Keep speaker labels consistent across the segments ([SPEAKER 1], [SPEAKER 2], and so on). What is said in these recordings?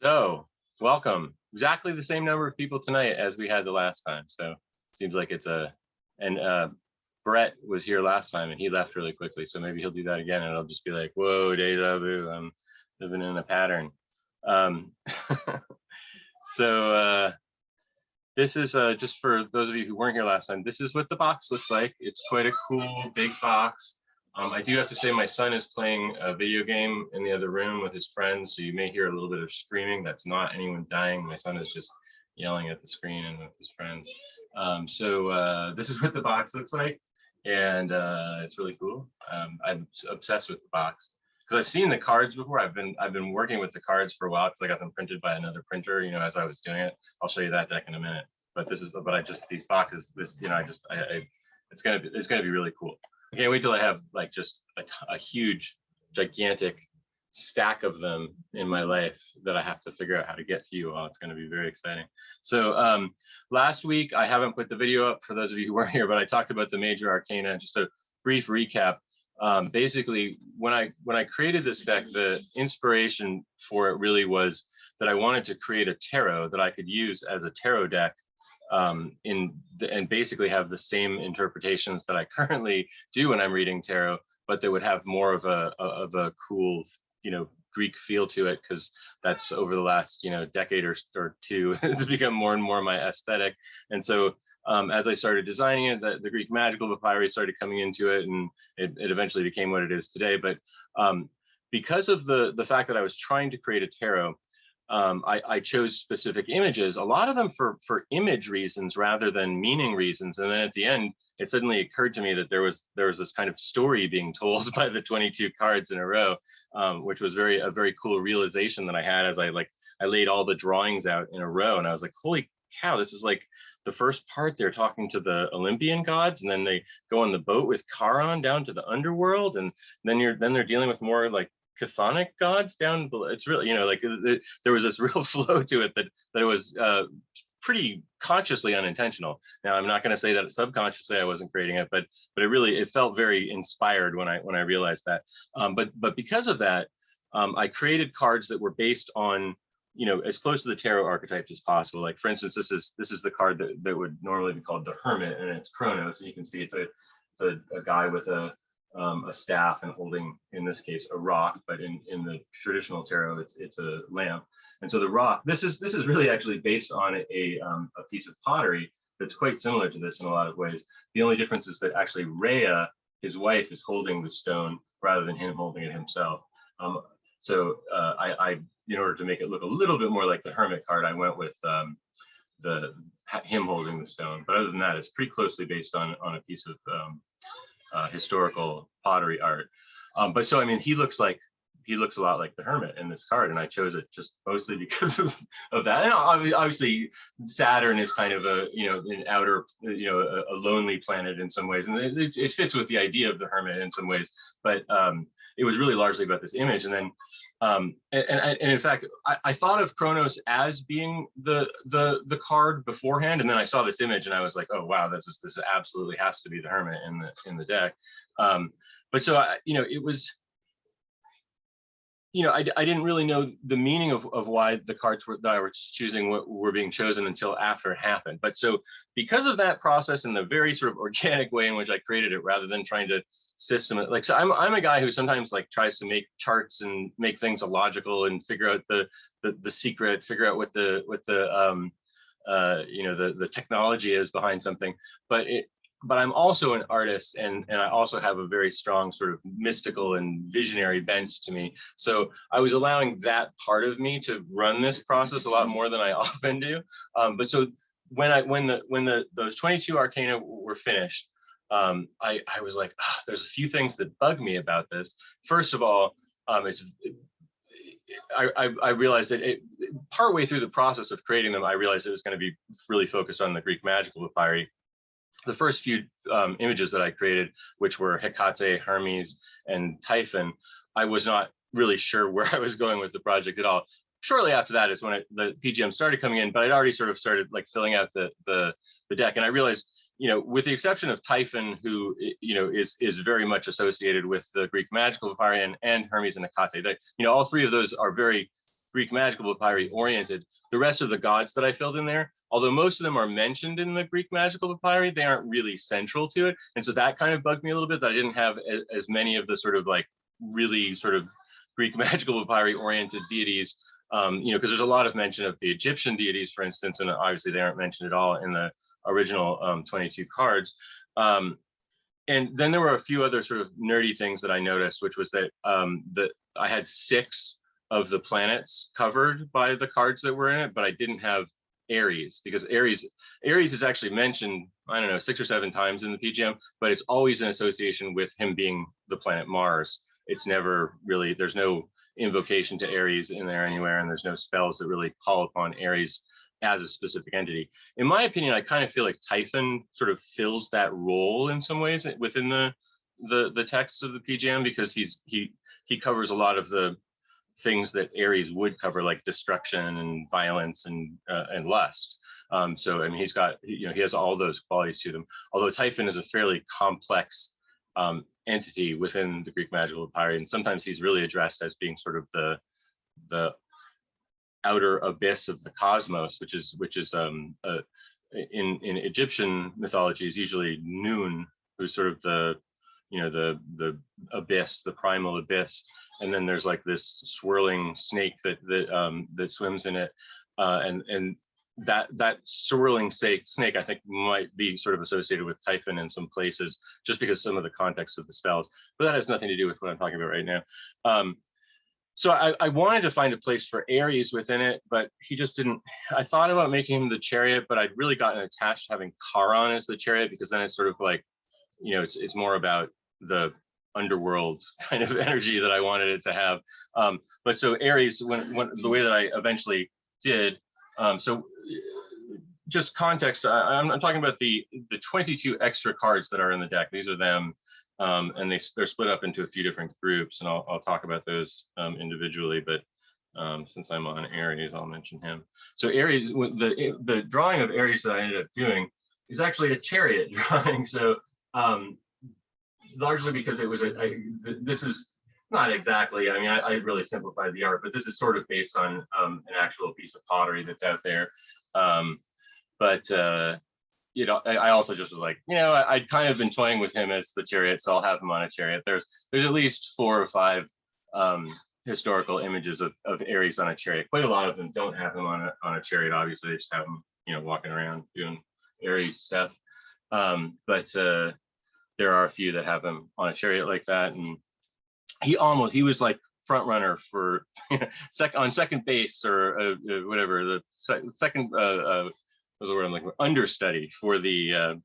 [SPEAKER 1] So, welcome. Exactly the same number of people tonight as we had the last time. So, seems like it's and Brett was here last time and he left really quickly. So maybe he'll do that again and it'll just be like, whoa, deja vu. I'm living in a pattern. Um, so, this is just for those of you who weren't here last time. This is what the box looks like. It's quite a cool big box. I do have to say my son is playing a video game in the other room with his friends, so you may hear a little bit of screaming. That's not anyone dying. My son is just yelling at the screen and with his friends. This is what the box looks like, and it's really cool. I'm obsessed with the box because I've seen the cards before. I've been working with the cards for a while because I got them printed by another printer. You know, as I was doing it, I'll show you that deck in a minute. But these boxes. It's gonna be really cool. I can't wait till I have like just a huge, gigantic stack of them in my life that I have to figure out how to get to you all. It's going to be very exciting. So last week, I haven't put the video up for those of you who weren't here, but I talked about the major arcana. Just a brief recap. Basically, when I created this deck, the inspiration for it really was that I wanted to create a tarot that I could use as a tarot deck and basically have the same interpretations that I currently do when I'm reading tarot, but that would have more of a cool, Greek feel to it, because that's over the last, decade or two, it's become more and more my aesthetic. And so as I started designing it, the Greek magical papyri started coming into it, and it eventually became what it is today. But because of the fact that I was trying to create a tarot, I chose specific images, a lot of them for image reasons rather than meaning reasons. And then at the end, it suddenly occurred to me that there was this kind of story being told by the 22 cards in a row, which was a very cool realization that I had as I laid all the drawings out in a row. And I was like, holy cow, this is like the first part. They're talking to the Olympian gods, and then they go on the boat with Charon down to the underworld, and then they're dealing with more like chthonic gods down below. It's really, there was this real flow to it that it was pretty consciously unintentional. Now, I'm not going to say that subconsciously I wasn't creating it, but it felt very inspired when I realized that. But because of that, I created cards that were based on, as close to the tarot archetypes as possible. Like, for instance, this is the card that would normally be called the Hermit, and it's Kronos. And you can see it's a guy with a staff and holding, in this case, a rock, but in the traditional tarot, it's a lamp. And so the rock, this is really actually based on a piece of pottery that's quite similar to this in a lot of ways. The only difference is that actually Raya, his wife, is holding the stone rather than him holding it himself. I in order to make it look a little bit more like the Hermit card, I went with him holding the stone. But other than that, it's pretty closely based on a piece of historical pottery art. But so, I mean, he looks a lot like the Hermit in this card, and I chose it just mostly because of that. And obviously Saturn is kind of an outer, a lonely planet in some ways, and it fits with the idea of the Hermit in some ways. But it was really largely about this image. And then and in fact, I thought of Kronos as being the card beforehand, and then I saw this image and I was like, oh wow, this absolutely has to be the Hermit in the deck. But so it was, I didn't really know the meaning of why the cards that I was choosing were being chosen until after it happened. But so because of that process and the very sort of organic way in which I created it, rather than trying to system it, so I'm a guy who sometimes tries to make charts and make things illogical and figure out the secret, figure out what the technology is behind something. But I'm also an artist, and I also have a very strong sort of mystical and visionary bent to me. So I was allowing that part of me to run this process a lot more than I often do. But so when those 22 arcana were finished, I was like, there's a few things that bug me about this. First of all, I realized that partway through the process of creating them, I realized it was going to be really focused on the Greek magical papyri. The first few images that I created, which were Hecate, Hermes, and Typhon, I was not really sure where I was going with the project at all. Shortly after that is when the PGM started coming in, but I'd already sort of started filling out the deck, and I realized, with the exception of Typhon, who is very much associated with the Greek magical papyri, and Hermes and Hecate, that all three of those are very Greek magical papyri oriented. The rest of the gods that I filled in there, although most of them are mentioned in the Greek magical papyri, they aren't really central to it. And so that kind of bugged me a little bit, that I didn't have as many of the sort of like really sort of Greek magical papyri oriented deities, you know, because there's a lot of mention of the Egyptian deities, for instance, and obviously they aren't mentioned at all in the original 22 cards. And then there were a few other sort of nerdy things that I noticed, which was that that I had 6 of the planets covered by the cards that were in it, but I didn't have Aries, because Aries is actually mentioned, I don't know, 6 or 7 times in the PGM, but it's always in association with him being the planet Mars. It's never really, there's no invocation to Aries in there anywhere, and there's no spells that really call upon Aries as a specific entity. In my opinion, I kind of feel like Typhon sort of fills that role in some ways within the texts of the PGM, because he covers a lot of the things that Aries would cover, like destruction and violence and lust. So I mean, he's got, you know, he has all those qualities to them. Although Typhon is a fairly complex entity within the Greek magical papyri, and sometimes he's really addressed as being sort of the outer abyss of the cosmos, which is in Egyptian mythology is usually Nun, who's sort of the, you know, the abyss, the primal abyss, and then there's like this swirling snake that swims in it, and that swirling snake I think might be sort of associated with Typhon in some places, just because some of the context of the spells, but that has nothing to do with what I'm talking about right now. So I wanted to find a place for Aries within it, but he just didn't. I thought about making him the chariot, but I'd really gotten attached to having Charon as the chariot, because then it's sort of like, you know, it's more about the underworld kind of energy that I wanted it to have. But so Aries, when the way that I eventually did, so just context, I'm talking about the 22 extra cards that are in the deck. These are them. And they're split up into a few different groups, and I'll talk about those individually, but since I'm on Aries, I'll mention him. So Aries, the drawing of Aries that I ended up doing is actually a chariot drawing. So largely because it was this is not exactly, I mean, I really simplified the art, but this is sort of based on an actual piece of pottery that's out there. You know, I also just was like, you know, I'd kind of been toying with him as the chariot, so I'll have him on a chariot. There's at least 4 or 5 historical images of Aries on a chariot. Quite a lot of them don't have him on a chariot. Obviously, they just have him, you know, walking around doing Aries stuff. But there are a few that have him on a chariot like that, and he was like front runner for on second base or whatever, the second. Was the word I'm looking for, understudy for the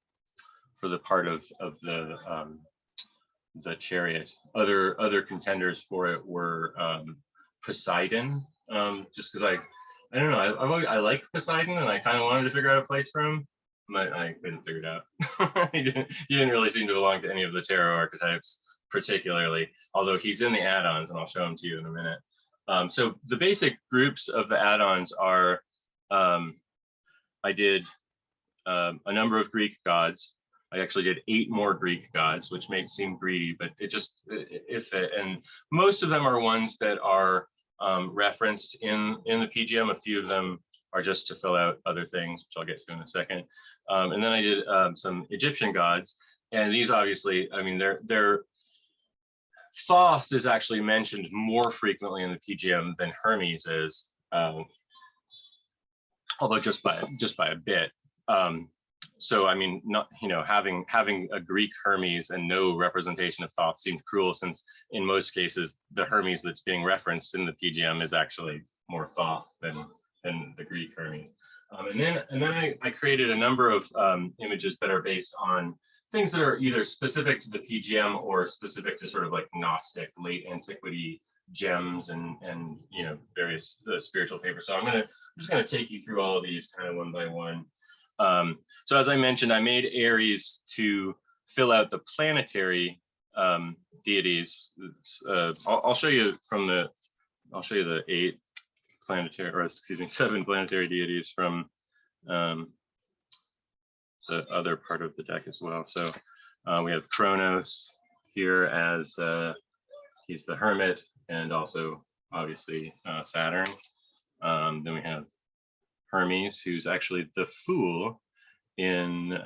[SPEAKER 1] part of the chariot. Other contenders for it were Poseidon, just because I don't know, I like Poseidon, and I kind of wanted to figure out a place for him, but I couldn't figure it out. He didn't really seem to belong to any of the tarot archetypes particularly, although he's in the add-ons, and I'll show them to you in a minute. So the basic groups of the add-ons are, I did a number of Greek gods. I actually did 8 more Greek gods, which may seem greedy, but it fit. And most of them are ones that are referenced in the PGM. A few of them are just to fill out other things, which I'll get to in a second. And then I did some Egyptian gods, and these obviously, I mean, they're Thoth is actually mentioned more frequently in the PGM than Hermes is. Although just by a bit. So I mean, not, you know, having a Greek Hermes and no representation of Thoth seemed cruel, since in most cases the Hermes that's being referenced in the PGM is actually more Thoth than the Greek Hermes. And then I created a number of images that are based on things that are either specific to the PGM or specific to sort of like Gnostic, late antiquity gems and you know, various spiritual papers. So I'm just gonna take you through all of these kind of one by one. So as I mentioned, I made Aries to fill out the planetary deities. I'll show you the 8 planetary, or excuse me, 7 planetary deities from the other part of the deck as well. So we have Kronos here as he's the hermit, and also obviously Saturn. Then we have Hermes, who's actually the fool in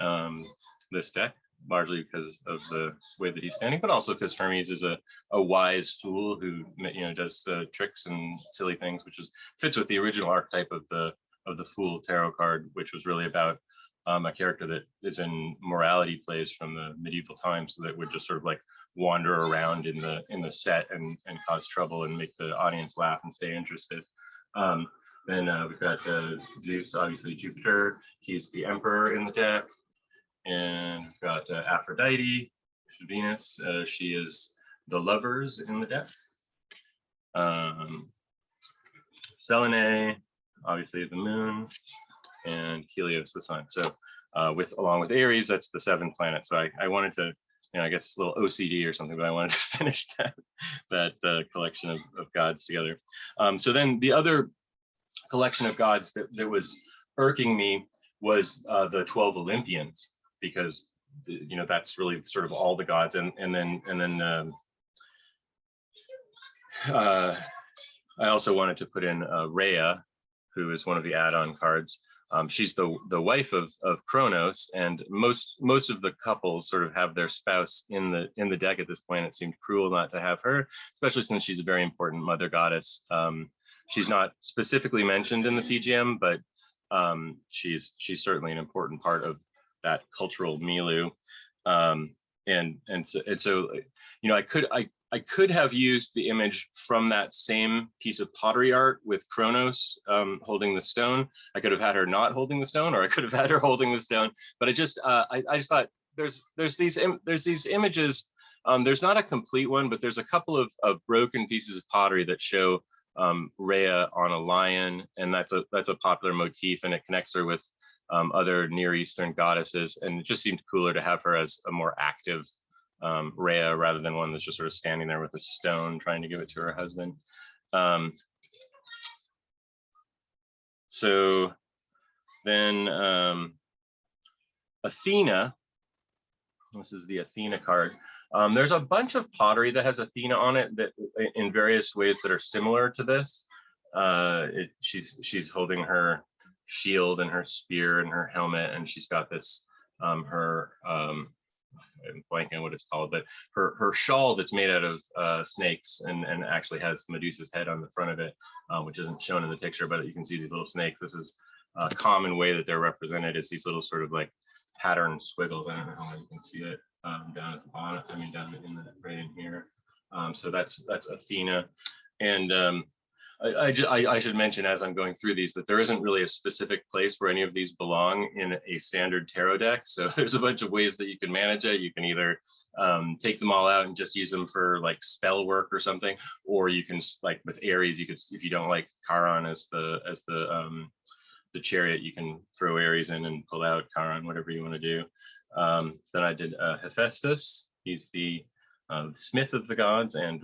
[SPEAKER 1] this deck, largely because of the way that he's standing, but also because Hermes is a wise fool who, you know, does tricks and silly things, which fits with the original archetype of the Fool tarot card, which was really about a character that is in morality plays from the medieval times, so that would just sort of like wander around in the set and cause trouble and make the audience laugh and stay interested. Then we've got Zeus, obviously Jupiter. He's the emperor in the deck. And we've got Aphrodite, Venus. She is the lovers in the deck. Selene, obviously the moon, and Helios, the sun. So along with Aries, that's the 7 planets. So I wanted to, you know, I guess it's a little OCD or something, but I wanted to finish that collection of gods together. So then the other collection of gods that was irking me was the 12 Olympians, because you know, that's really sort of all the gods, and then I also wanted to put in Raya, who is one of the add-on cards. She's the wife of Kronos, and most of the couples sort of have their spouse in the deck at this point. It seemed cruel not to have her, especially since she's a very important mother goddess. She's not specifically mentioned in the PGM, but she's certainly an important part of that cultural milieu. And so you know, I could have used the image from that same piece of pottery art with Kronos holding the stone. I could have had her not holding the stone, or I could have had her holding the stone. But I just thought there's these images. There's not a complete one, but there's a couple of broken pieces of pottery that show Rhea on a lion, and that's a popular motif, and it connects her with other Near Eastern goddesses, and it just seemed cooler to have her as a more active Rhea rather than one that's just sort of standing there with a stone trying to give it to her husband. So then Athena, this is the Athena card. There's a bunch of pottery that has Athena on it that in various ways that are similar to this. She's holding her shield and her spear and her helmet, and she's got this I'm blanking on what it's called, but her shawl that's made out of snakes and actually has Medusa's head on the front of it, which isn't shown in the picture, but you can see these little snakes. This is a common way that they're represented, is these little sort of like pattern squiggles. I don't know how you can see it down at the bottom. I mean, down in the right in here. So that's Athena, and I should mention as I'm going through these that there isn't really a specific place where any of these belong in a standard tarot deck. So there's a bunch of ways that you can manage it. You can either take them all out and just use them for like spell work or something, or you can, like with Aries, you could, if you don't like Charon as the chariot, you can throw Aries in and pull out Charon, whatever you want to do. Then I did Hephaestus. He's the smith of the gods and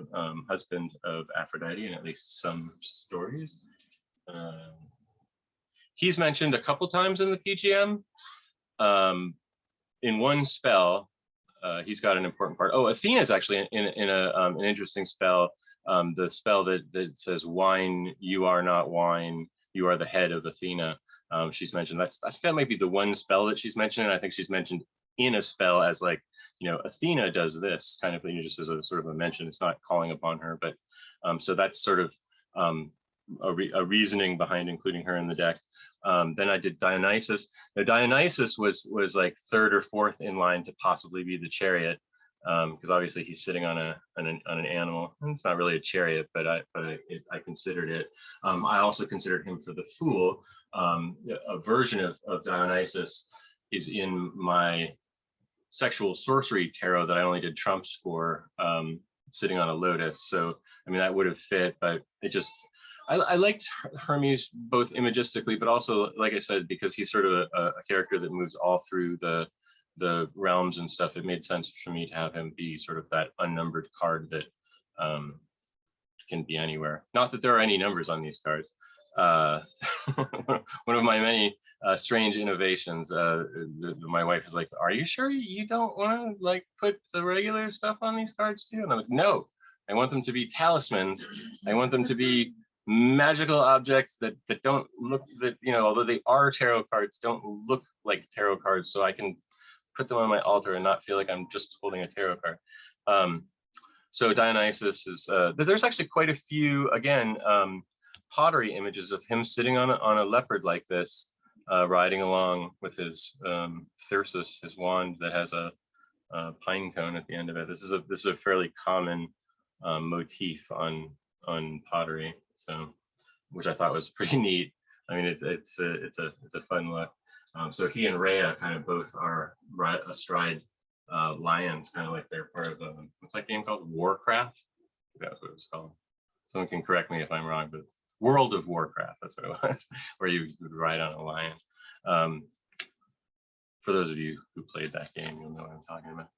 [SPEAKER 1] husband of Aphrodite in at least some stories. He's mentioned a couple times in the PGM. In one spell, he's got an important part. Oh, Athena is actually in an interesting spell. The spell that says, "Wine, you are not wine, you are the head of Athena." She's mentioned. I think that might be the one spell that she's mentioned. And I think she's mentioned in a spell as like, you know, Athena does this kind of thing, just as a sort of a mention. It's not calling upon her, but so that's sort of a reasoning behind including her in the deck. Then I did Dionysus. Now Dionysus was like third or fourth in line to possibly be the chariot, because obviously he's sitting on an animal. And it's not really a chariot, but I considered it. I also considered him for the fool. A version of Dionysus is in my sexual sorcery tarot that I only did trumps for, sitting on a lotus. So I mean, that would have fit, but it just, I liked Hermes both imagistically, but also, like I said, because he's sort of a character that moves all through the realms and stuff. It made sense for me to have him be sort of that unnumbered card that can be anywhere. Not that there are any numbers on these cards. One of my many strange innovations. My wife is like, "Are you sure you don't want to like put the regular stuff on these cards too?" And I'm like, "No, I want them to be talismans. I want them to be magical objects that don't look, that, you know, although they are tarot cards, don't look like tarot cards, so I can put them on my altar and not feel like I'm just holding a tarot card. So Dionysus is, there's actually quite a few, again, pottery images of him sitting on a leopard like this, riding along with his thyrsus, his wand that has a pine cone at the end of it. This is a fairly common motif on pottery, so, which I thought was pretty neat. I mean, it's a fun look. So he and Raya kind of both are astride lions, kind of like they're part of what's that game called? Warcraft? That's what it was called. Someone can correct me if I'm wrong, but World of Warcraft, that's what it was, where you would ride on a lion. For those of you who played that game, you'll know what I'm talking about.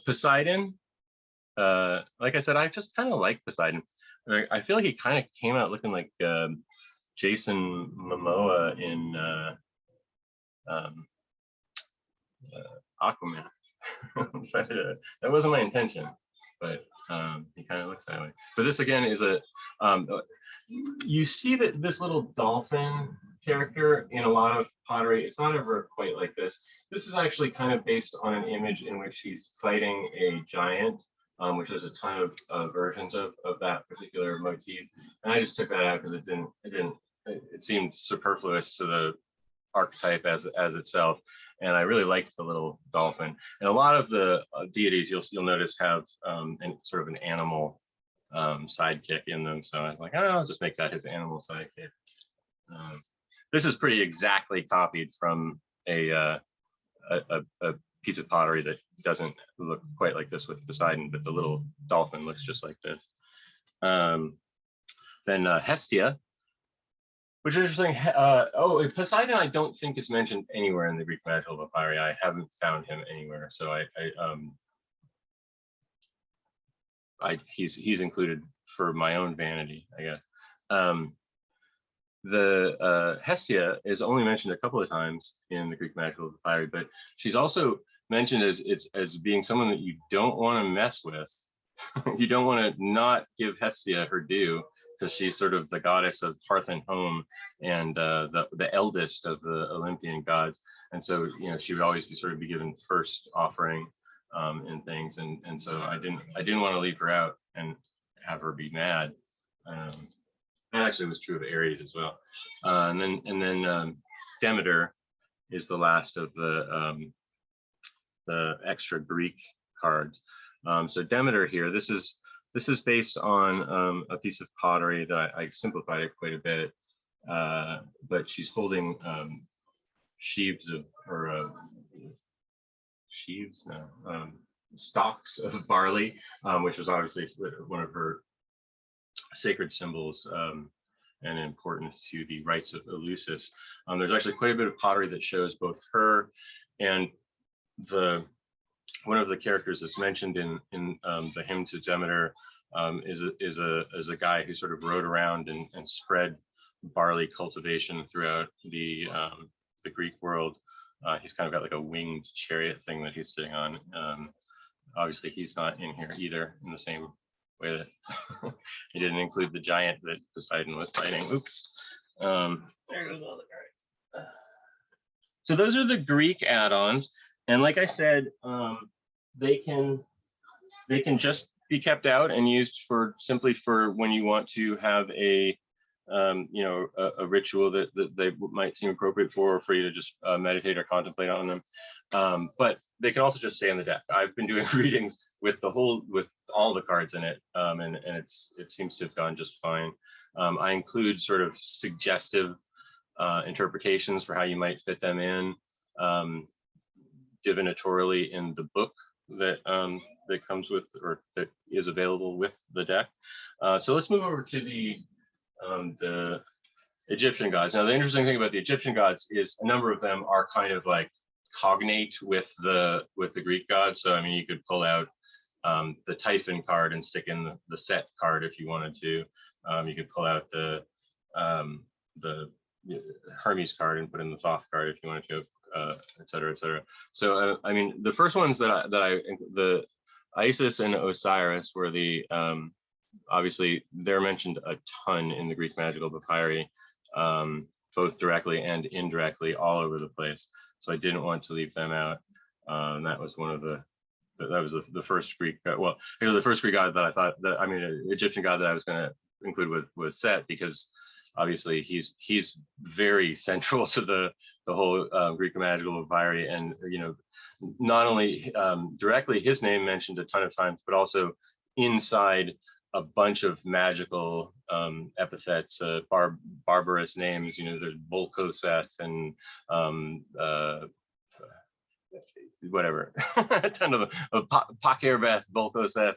[SPEAKER 1] Poseidon, like I said, I just kind of like Poseidon. I feel like he kind of came out looking like Jason Momoa in Aquaman. But, that wasn't my intention, but he kind of looks that way. But this again is a, you see that this little dolphin character in a lot of pottery, it's not ever quite like this. This is actually kind of based on an image in which he's fighting a giant, which there's a ton of versions of that particular motif. And I just took that out because it seemed superfluous to the archetype as itself, and I really liked the little dolphin. And a lot of the deities you'll notice have sort of an animal sidekick in them. So I was like, oh, I'll just make that his animal sidekick. This is pretty exactly copied from a piece of pottery that doesn't look quite like this with Poseidon, but the little dolphin looks just like this. Then Hestia, which is interesting. Poseidon, I don't think is mentioned anywhere in the Greek magical papyri. I haven't found him anywhere, so he's included for my own vanity, I guess. The Hestia is only mentioned a couple of times in the Greek magical papyri, but she's also mentioned as being someone that you don't want to mess with. You don't want to not give Hestia her due, because she's sort of the goddess of hearth and home, and the eldest of the Olympian gods. And so, you know, she would always be given first offering in things. And so I didn't want to leave her out and have her be mad. That actually was true of Aries as well. And then Demeter is the last of the extra Greek cards. So Demeter here, this is based on a piece of pottery that I simplified it quite a bit, but she's holding stalks of barley, which was obviously one of her sacred symbols and importance to the rites of Eleusis. There's actually quite a bit of pottery that shows both her and one of the characters that's mentioned in the hymn to Demeter is a guy who sort of rode around and spread barley cultivation throughout the Greek world. He's kind of got like a winged chariot thing that he's sitting on. Obviously, he's not in here either, in the same way that he didn't include the giant that Poseidon was fighting. Oops. There goes all the cards. So those are the Greek add-ons, and like I said, they can just be kept out and used simply for when you want to have a ritual that they might seem appropriate for you to just meditate or contemplate on them. But they can also just stay on the deck. I've been doing readings with all the cards in it, and it seems to have gone just fine. I include sort of suggestive interpretations for how you might fit them in divinatorially in the book that comes with, or that is available with the deck. So let's move over to the Egyptian gods. Now, the interesting thing about the Egyptian gods is a number of them are kind of like cognate with the Greek gods. So I mean, you could pull out the Typhon card and stick in the Set card if you wanted to. You could pull out the Hermes card and put in the Thoth card if you wanted to, et cetera, et cetera. So I mean, the first ones the Isis and Osiris were the obviously they're mentioned a ton in the Greek magical papyri, both directly and indirectly all over the place. So I didn't want to leave them out. That was one of the the first Greek, well, the first Greek god that I thought that, I mean, Egyptian god that I was going to include was Set, because obviously he's very central to the whole Greek magical papyri, and not only directly his name mentioned a ton of times, but also inside a bunch of magical epithets, barbarous names. There's Volkoseth and whatever, a ton of Pakerbeth, Volkoseth.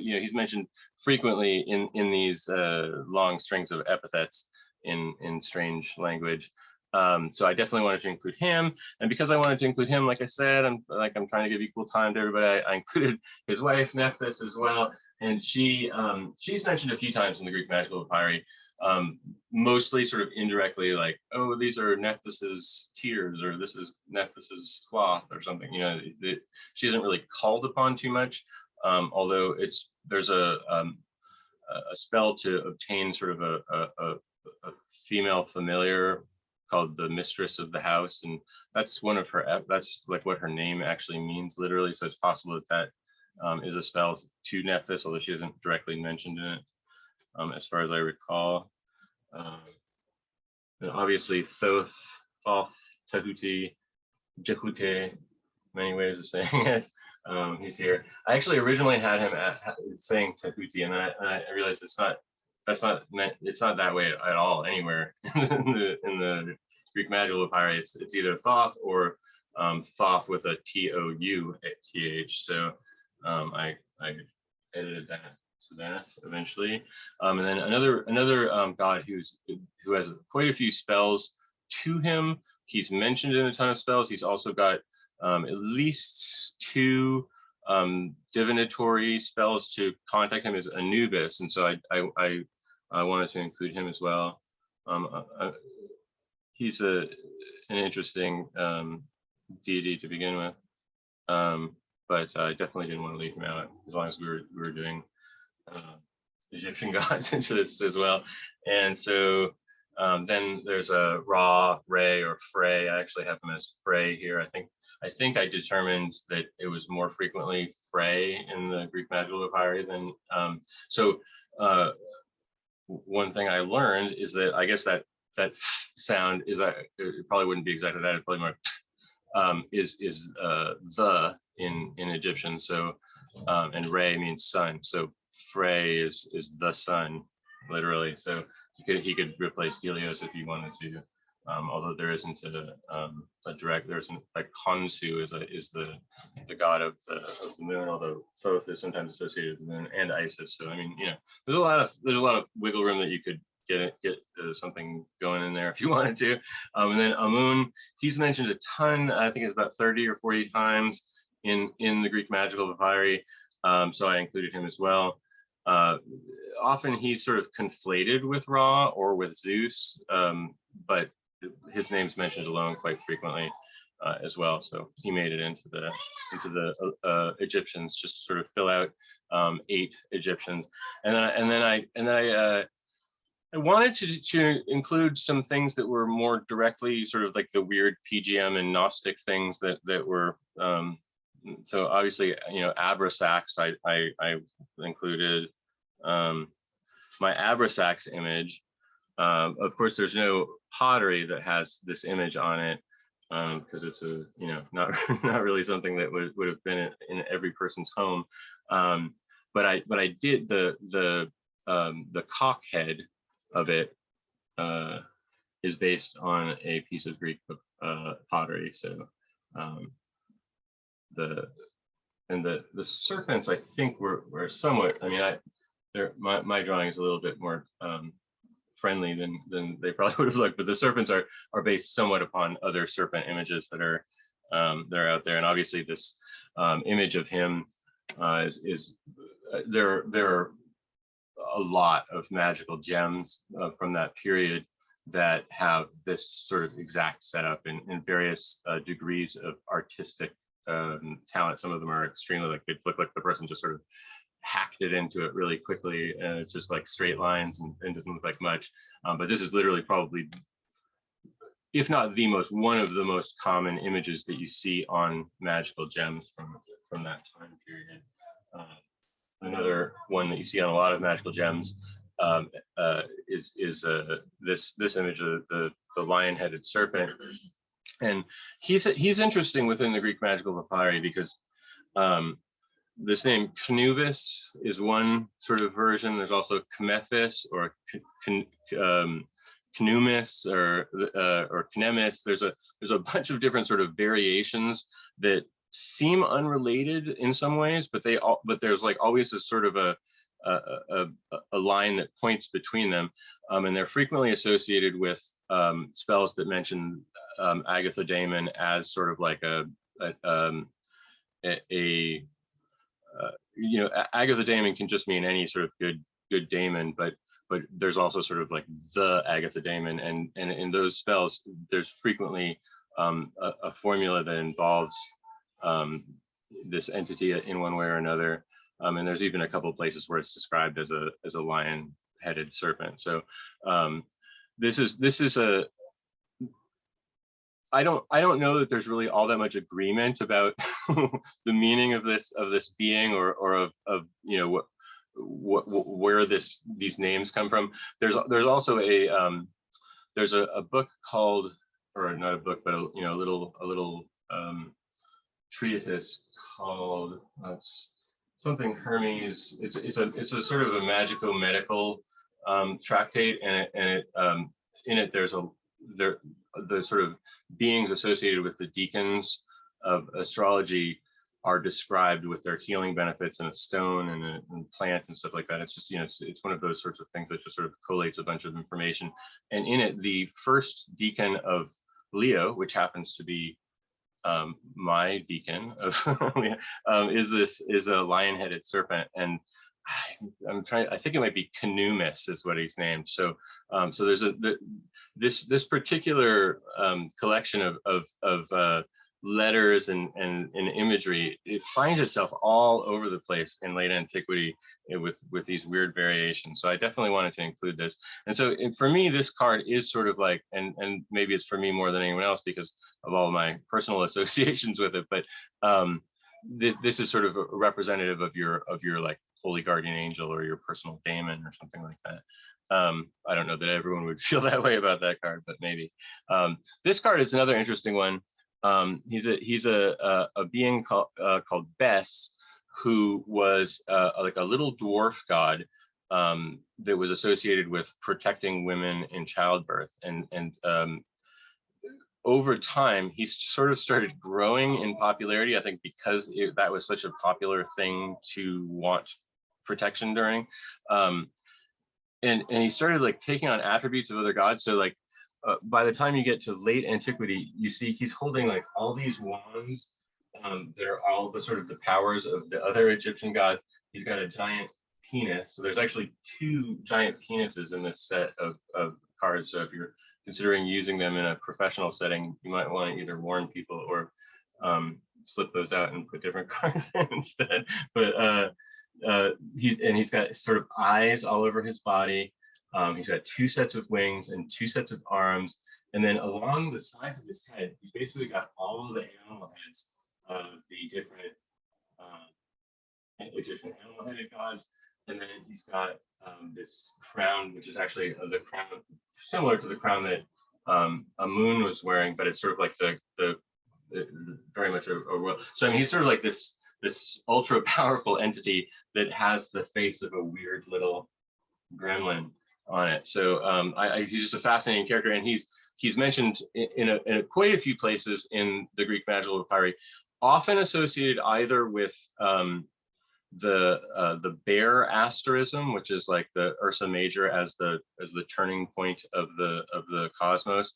[SPEAKER 1] He's mentioned frequently in these long strings of epithets in strange language. So I definitely wanted to include him, and because I wanted to include him, like I said, I'm trying to give equal time to everybody. I included his wife Nephthys as well, and she's mentioned a few times in the Greek magical papyri, mostly sort of indirectly, like, oh, these are Nephthys's tears, or this is Nephthys's cloth, or something. She isn't really called upon too much, although there's a spell to obtain sort of a female familiar called the mistress of the house, and that's that's like what her name actually means literally. So it's possible that is a spell to Nephthys, although she isn't directly mentioned in it, as far as I recall. And obviously Thoth, Tahuti, Jehute, many ways of saying it. He's here. I actually originally had him saying Tahuti, and I realized it's not that way at all anywhere in the Greek magical papyri. It's either Thoth or Thoth with a T-O-U-T-H. So I edited that to that eventually. And then another god who has quite a few spells to him. He's mentioned in a ton of spells. He's also got at least 2 divinatory spells to contact him, is Anubis, and so I wanted to include him as well. He's an interesting deity to begin with, but I definitely didn't want to leave him out, as long as we were doing Egyptian gods into this as well. And so then there's a Ra, Ray, or Frey. I actually have him as Frey here. I think I determined that it was more frequently Frey in the Greek magical papyri than one thing I learned is that I guess that sound is, it probably wouldn't be exactly that. It's probably more is the in Egyptian. So and Ray means sun. So Frey is the sun, literally. So he could replace Helios if he wanted to. Although there isn't a direct, there isn't, like, Khonsu is the god of the moon, although Thoth is sometimes associated with the moon, and Isis. So I mean, there's a lot of wiggle room that you could get something going in there if you wanted to. And then Amun, he's mentioned a ton. I think it's about 30 or 40 times in the Greek magical papyri. So I included him as well. Often he's sort of conflated with Ra or with Zeus, but his name's mentioned alone quite frequently as well. So he made it into the Egyptians, just to sort of fill out 8 Egyptians. And then I wanted to include some things that were more directly sort of like the weird PGM and Gnostic things that were. So obviously, Abrasax, I included my Abrasax image. Of course, there's no pottery that has this image on it, because it's not really something that would have been in every person's home. But I did the cock head of it is based on a piece of Greek pottery. So the serpents, I think, were somewhat. I mean, my drawing is a little bit more friendly than they probably would have looked, but the serpents are based somewhat upon other serpent images that are out there. And obviously this image of him is there are a lot of magical gems from that period that have this sort of exact setup in various degrees of artistic talent. Some of them are extremely, like, they look like the person just sort of hacked it into it really quickly, and it's just like straight lines and doesn't look like much. But this is literally probably, if not the most, one of the most common images that you see on magical gems from that time period. Another one that you see on a lot of magical gems is this image of the lion-headed serpent, and he's interesting within the Greek magical papyri because this name Cnubis is one sort of version. There's also Chmethis or Cnumis or Cnemis. There's a bunch of different sort of variations that seem unrelated in some ways, but there's like always a sort of a line that points between them, and they're frequently associated with spells that mention Agathodaimon as sort of like you know, Agathodaimon can just mean any sort of good daemon, but there's also sort of like the Agathodaimon, and in those spells there's frequently a formula that involves this entity in one way or another, and there's even a couple of places where it's described as a lion-headed serpent. So this is a I don't know that there's really all that much agreement about the meaning of this being or of you know where these names come from. There's also there's a book called, or not a book, but a little treatise called something Hermes. It's a sort of a magical medical tractate, and it in it there's the sort of beings associated with the deacons of astrology are described with their healing benefits in a stone and a plant and stuff like that. It's just, you know, it's one of those sorts of things that just sort of collates a bunch of information. And in it, the first deacon of Leo, which happens to be my deacon of is a lion-headed serpent, and I think it might be Cnumis is what he's named. So so there's this particular collection of letters and imagery. It finds itself all over the place in late antiquity with these weird variations. So I definitely wanted to include this. And so for me, this card is sort of like, and maybe it's for me more than anyone else because of all of my personal associations with it, but this is sort of a representative of your like holy guardian angel or your personal daemon or something like that. I don't know that everyone would feel that way about that card, but maybe. This card is another interesting one. He's a being called Bes, who was like a little dwarf god that was associated with protecting women in childbirth, and over time he sort of started growing in popularity, I think because that was such a popular thing to want protection during, and he started like taking on attributes of other gods. So like by the time you get to late antiquity, you see he's holding like all these wands. They're all the sort of the powers of the other Egyptian gods. He's got a giant penis. So there's actually 2 giant penises in this set of cards. So if you're considering using them in a professional setting, you might want to either warn people or slip those out and put different cards in instead. But he's got sort of eyes all over his body. He's got 2 sets of wings and 2 sets of arms, and then along the sides of his head, he's basically got all of the animal heads of the different Egyptian animal-headed gods, and then he's got this crown, which is actually the crown similar to the crown that Amun was wearing, but it's sort of like the very much a royal. So I mean, he's sort of like this ultra powerful entity that has the face of a weird little gremlin on it. So he's just a fascinating character, and he's mentioned in quite a few places in the Greek magical papyri, often associated either with the bear asterism, which is like the Ursa Major as the turning point of the cosmos,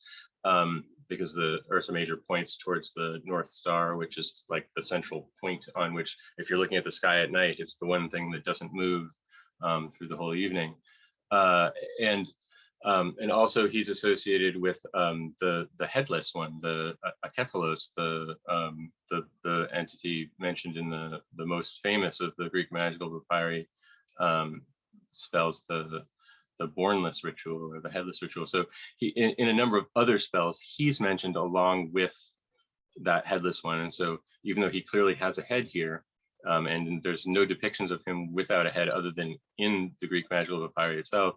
[SPEAKER 1] because the Ursa Major points towards the North Star, which is like the central point on which, if you're looking at the sky at night, it's the one thing that doesn't move through the whole evening. And And also he's associated with the headless one, the Hephaestus, the entity mentioned in the most famous of the Greek magical papyri spells, the bornless ritual or the headless ritual. So he in a number of other spells he's mentioned along with that headless one. And so even though he clearly has a head here, and there's no depictions of him without a head other than in the Greek magical papyri itself,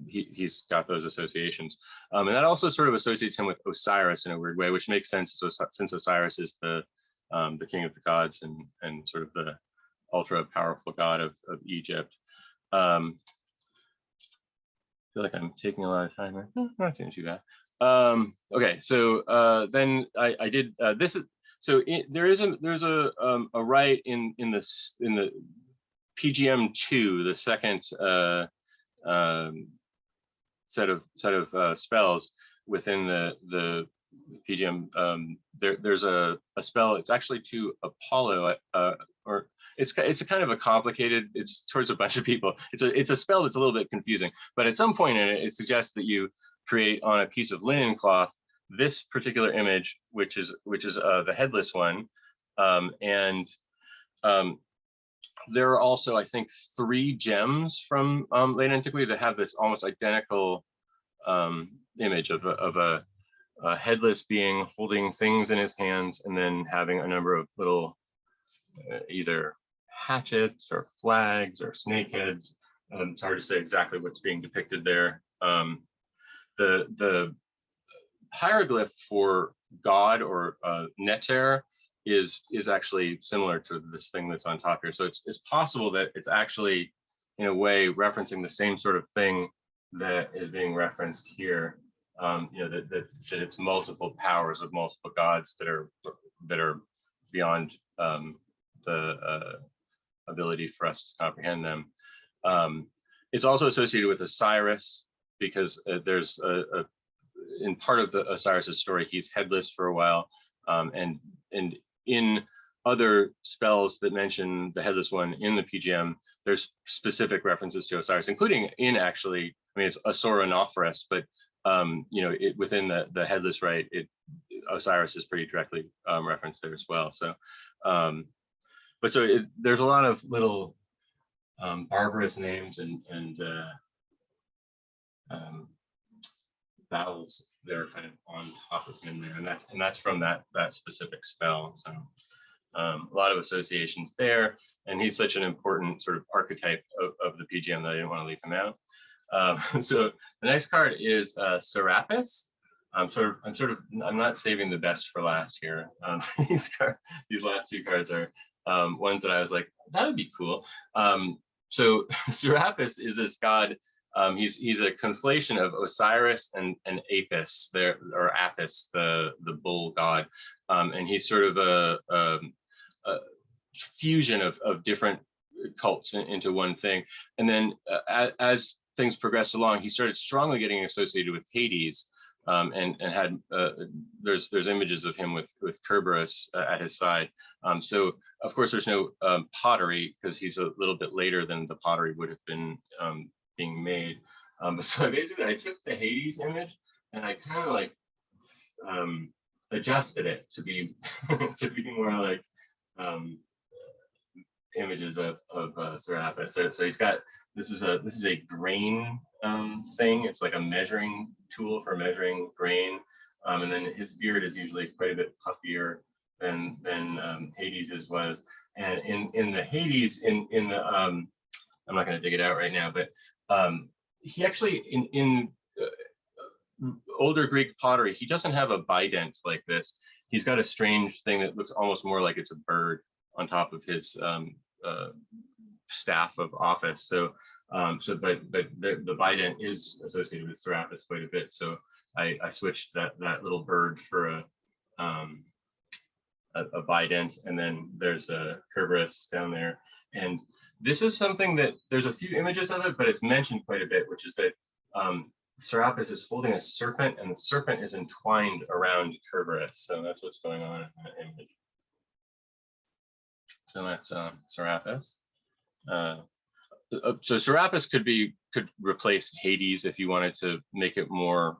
[SPEAKER 1] he's got those associations. And that also sort of associates him with Osiris in a weird way, which makes sense since Osiris is the king of the gods and sort of the ultra powerful god of Egypt. I feel like I'm taking a lot of time here. No, not too bad. Okay, so then I did this. So there's a rite in the PGM 2, the second set of spells within the PGM. There's a spell. It's actually to Apollo, or it's a kind of a complicated. It's towards a bunch of people. It's a spell that's a little bit confusing. But at some point in it, it suggests that you create on a piece of linen cloth this particular image, which is the headless one, and there are also, I think, 3 gems from late antiquity that have this almost identical image of a headless being holding things in his hands and then having a number of little either hatchets or flags or snake heads. It's hard to say exactly what's being depicted there. The hieroglyph for God or Neter is actually similar to this thing that's on top here. So it's possible that it's actually in a way referencing the same sort of thing that is being referenced here. That it's multiple powers of multiple gods that are beyond the ability for us to comprehend them. It's also associated with Osiris because there's in part of the Osiris's story, he's headless for a while, and in other spells that mention the headless one in the PGM, there's specific references to Osiris, including in actually, I mean, it's Asura-Nophris, but within the headless rite, Osiris is pretty directly referenced there as well. So, there's a lot of little barbarous names and vowels that are kind of on top of him there, and that's from that specific spell. So a lot of associations there, and he's such an important sort of archetype of the PGM that I didn't want to leave him out. So the next card is Serapis. I'm not saving the best for last here. These last 2 cards are ones that I was like, that would be cool. So Serapis is this god. He's a conflation of Osiris and Apis, or Apis, the bull god, and he's sort of a fusion of different cults into one thing. And then as things progressed along, he started strongly getting associated with Hades, and had there's images of him with Kerberos at his side. So of course there's no pottery because he's a little bit later than the pottery would have been being made. But so basically I took the Hades image and I kind of like adjusted it to be more like images of Serapis. So he's got, this is a grain thing. It's like a measuring tool for measuring grain, and then his beard is usually quite a bit puffier than Hades's was. And in the Hades, in the I'm not going to dig it out right now, but he actually in older Greek pottery, he doesn't have a bident like this. He's got a strange thing that looks almost more like it's a bird on top of his staff of office. So but the bident is associated with Serapis quite a bit. So I switched that little bird for a bident, and then there's a Kerberos down there. And this is something that there's a few images of it, but it's mentioned quite a bit, which is that Serapis is holding a serpent, and the serpent is entwined around Kerberos. So that's what's going on in that image. So that's Serapis. So Serapis could replace Hades if you wanted to make it more,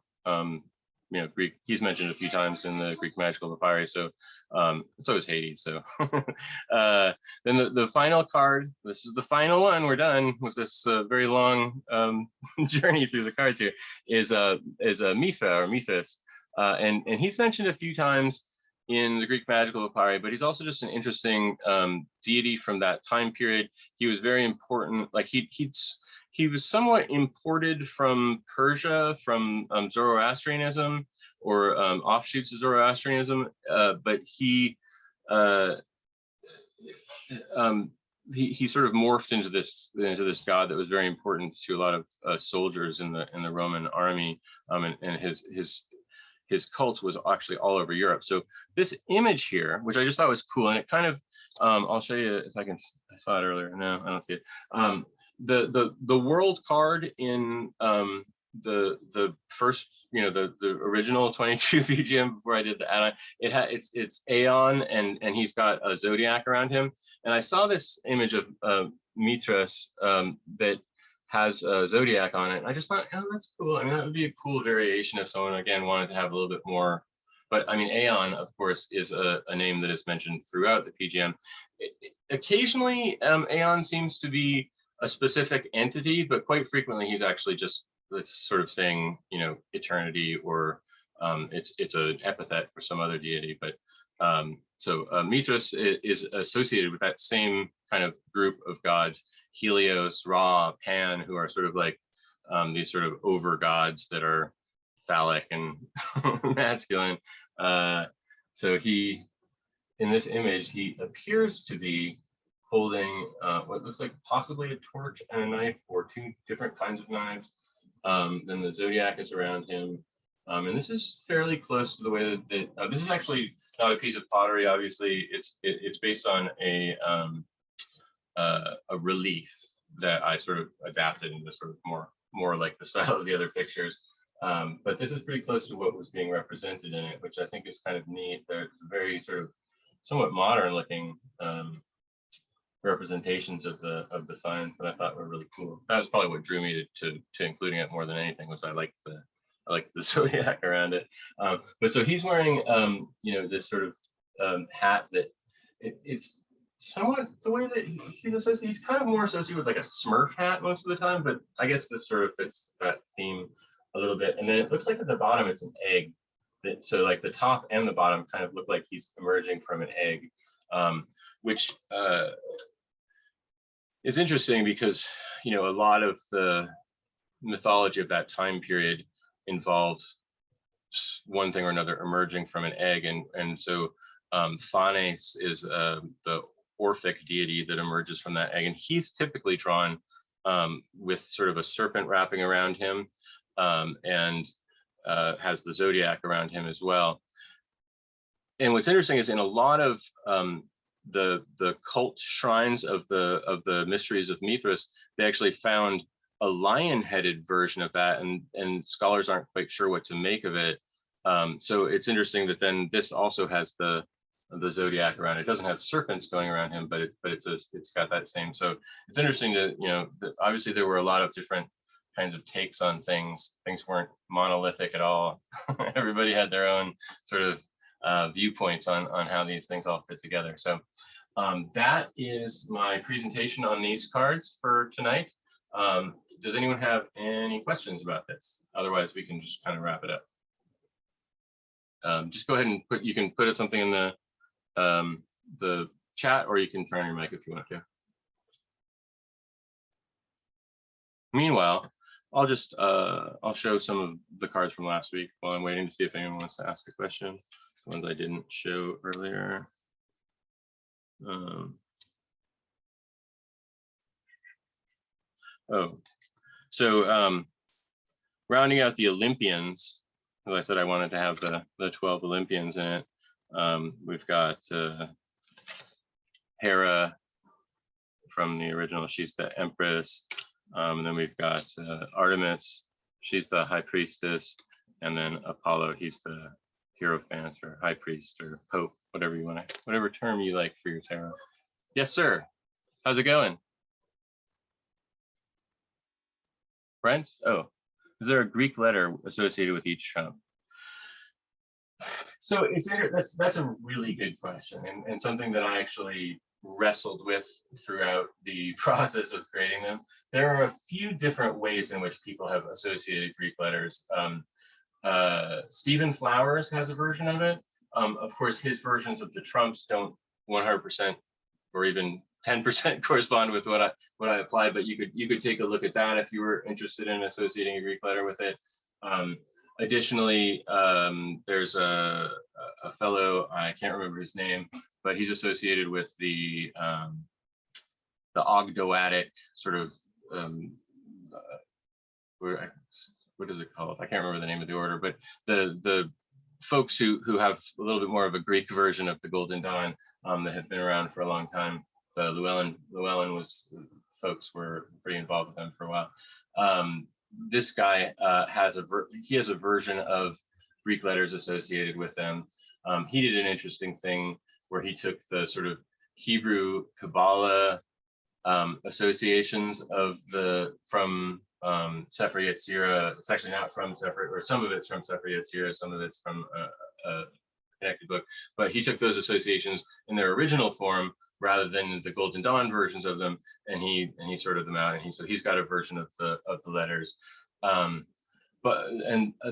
[SPEAKER 1] Greek. He's mentioned a few times in the Greek magical papyri. So is Hades. So then the final card. This is the final one. We're done with this very long journey through the cards here. Is Mipha or Mephis, and he's mentioned a few times in the Greek magical papyri, but he's also just an interesting deity from that time period. He was very important. Like he was somewhat imported from Persia, from Zoroastrianism or offshoots of Zoroastrianism, but he sort of morphed into this god that was very important to a lot of soldiers in the Roman army, and his cult was actually all over Europe. So this image here, which I just thought was cool, and it kind of, I'll show you if I can. I saw it earlier. No, I don't see it. The world card in the first, the original 22 PGM before I did the add-on, it's Aeon, and he's got a zodiac around him. And I saw this image of Mithras that has a zodiac on it. And I just thought, oh, that's cool. I mean, that would be a cool variation if someone, again, wanted to have a little bit more. But I mean, Aeon, of course, is a name that is mentioned throughout the PGM. Occasionally, Aeon seems to be a specific entity, but quite frequently he's actually just sort of saying, eternity, or it's an epithet for some other deity. But so Mithras is associated with that same kind of group of gods. Helios, Ra, Pan, who are sort of like these sort of over gods that are phallic and masculine. So in this image, he appears to be holding what looks like possibly a torch and a knife, or two different kinds of knives. Then the zodiac is around him. And this is fairly close to the way that this is actually not a piece of pottery. Obviously, it's based on a relief that I sort of adapted into sort of more like the style of the other pictures. But this is pretty close to what was being represented in it, which I think is kind of neat. There's very sort of somewhat modern looking representations of the signs that I thought were really cool. That was probably what drew me to including it more than anything, was I like the zodiac around it. But so he's wearing this sort of hat that it's somewhat the way that he's associated. He's kind of more associated with like a Smurf hat most of the time, but I guess this sort of fits that theme a little bit. And then it looks like at the bottom it's an egg. So like the top and the bottom kind of look like he's emerging from an egg, which is interesting because a lot of the mythology of that time period involved one thing or another emerging from an egg, and so Phaneus is the Orphic deity that emerges from that egg, and he's typically drawn with sort of a serpent wrapping around him, and has the zodiac around him as well. And what's interesting is in a lot of the cult shrines of the mysteries of Mithras, they actually found a lion-headed version of that, and scholars aren't quite sure what to make of it. So it's interesting that then this also has the zodiac around it. It doesn't have serpents going around him, but it's got that same. So it's interesting to that obviously there were a lot of different kinds of takes on things. Things weren't monolithic at all. Everybody had their own sort of viewpoints on how these things all fit together. So that is my presentation on these cards for tonight. Does anyone have any questions about this? Otherwise, we can just kind of wrap it up. Just go ahead and you can put something in the chat, or you can turn on your mic if you want to. Meanwhile, I'll show some of the cards from last week while I'm waiting to see if anyone wants to ask a question. The ones I didn't show earlier. So rounding out the Olympians, as I said, I wanted to have the 12 Olympians in it. We've got Hera from the original, she's the Empress. And then we've got Artemis, she's the High Priestess. And then Apollo, he's the Hierophant or High Priest or Pope, whatever you want to, whatever term you like for your tarot. Yes, sir. How's it going? Brent, oh, is there a Greek letter associated with each trump? So that's a really good question, and something that I actually wrestled with throughout the process of creating them. There are a few different ways in which people have associated Greek letters. Stephen Flowers has a version of it. Of course, his versions of the trumps don't 100% or even 10% correspond with what I applied, but you could take a look at that if you were interested in associating a Greek letter with it. Additionally, there's a fellow, I can't remember his name, but he's associated with the Ogdoadic sort of what is it called? I can't remember the name of the order, but the folks who have a little bit more of a Greek version of the Golden Dawn that have been around for a long time. The Llewellyn folks were pretty involved with them for a while. This guy has a version of Greek letters associated with them. He did an interesting thing where he took the sort of Hebrew Kabbalah associations of from Sefer Yetzirah. It's actually not from Sefer, or some of it's from Sefer Yetzirah, some of it's from a connected book. But he took those associations in their original form rather than the Golden Dawn versions of them, and he sorted them out. And so he's got a version of the letters. But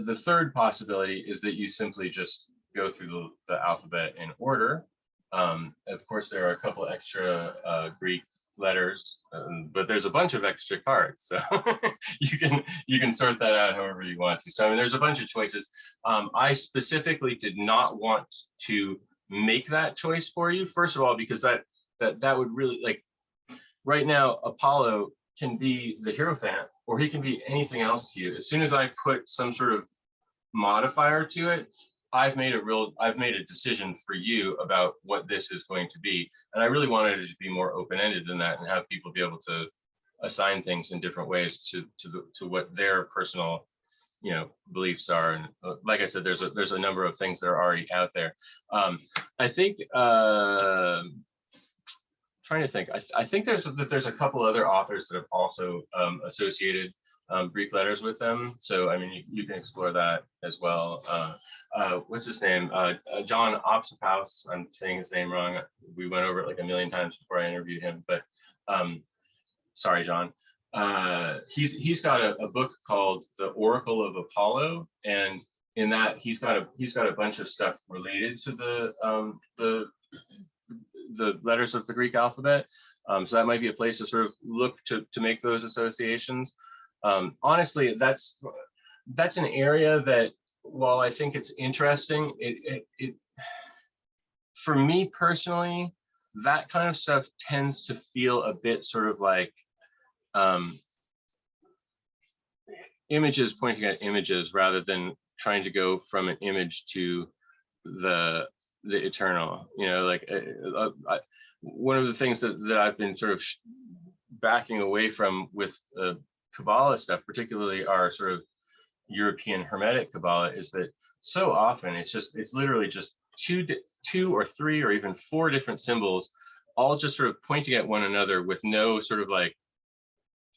[SPEAKER 1] the third possibility is that you simply just go through the alphabet in order. Of course, there are a couple extra Greek letters, but there's a bunch of extra cards, so you can sort that out however you want to. So I mean, there's a bunch of choices. I specifically did not want to make that choice for you. First of all, because that would really, like, right now Apollo can be the Hierophant, or he can be anything else to you. As soon as I put some sort of modifier to it, I've made a decision for you about what this is going to be. And I really wanted it to be more open-ended than that, and have people be able to assign things in different ways to what their personal, beliefs are. And like I said, there's a number of things that are already out there. I think trying to think, I think there's a couple other authors that have also associated Greek letters with them. So I mean, you can explore that as well. What's his name? John Opsipaus. I'm saying his name wrong. We went over it like a million times before I interviewed him, but sorry, John. He's got a book called The Oracle of Apollo, and in that he's got a bunch of stuff related to the letters of the Greek alphabet. So that might be a place to sort of look to make those associations. Honestly, that's an area that, while I think it's interesting, it for me personally, that kind of stuff tends to feel a bit sort of like images pointing at images rather than trying to go from an image to the eternal. One of the things that I've been sort of backing away from with Kabbalah stuff, particularly our sort of European Hermetic Kabbalah, is that so often it's literally just two or three or even four different symbols, all just sort of pointing at one another with no sort of like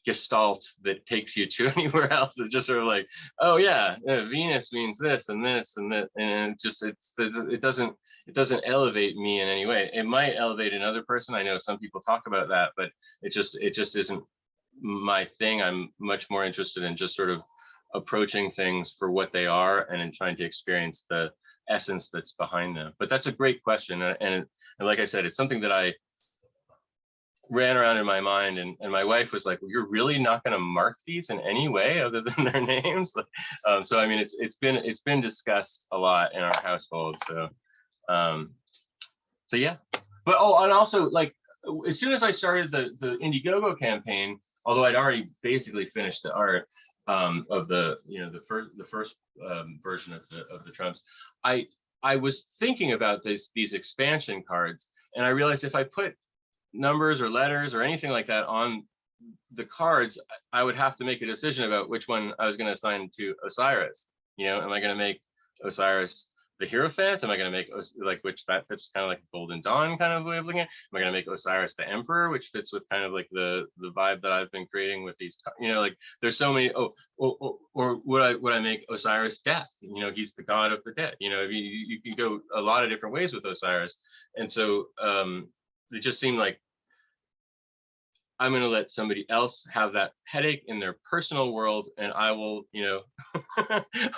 [SPEAKER 1] gestalt that takes you to anywhere else. It's just sort of like, oh yeah, Venus means this and this and that, and it doesn't elevate me in any way. It might elevate another person. I know some people talk about that, but it just isn't my thing. I'm much more interested in just sort of approaching things for what they are and in trying to experience the essence that's behind them. But that's a great question, and like I said, it's something that I ran around in my mind, and my wife was like, well, you're really not going to mark these in any way other than their names? So I mean, it's been discussed a lot in our household. So yeah. But and also, like, as soon as I started the Indiegogo campaign, although I'd already basically finished the art of the first version of the trumps, I was thinking about these expansion cards, and I realized if I put numbers or letters or anything like that on the cards, I would have to make a decision about which one I was going to assign to Osiris. Am I going to make Osiris the Hierophant? Am I going to make like, which that fits kind of like Golden Dawn kind of way of looking at it? Am I going to make Osiris the Emperor, which fits with kind of like the vibe that I've been creating with these, you know, like there's so many. Or would I make Osiris Death? You know, he's the god of the dead. You know, you can go a lot of different ways with Osiris, and so it just seemed like I'm going to let somebody else have that headache in their personal world, and I will, you know,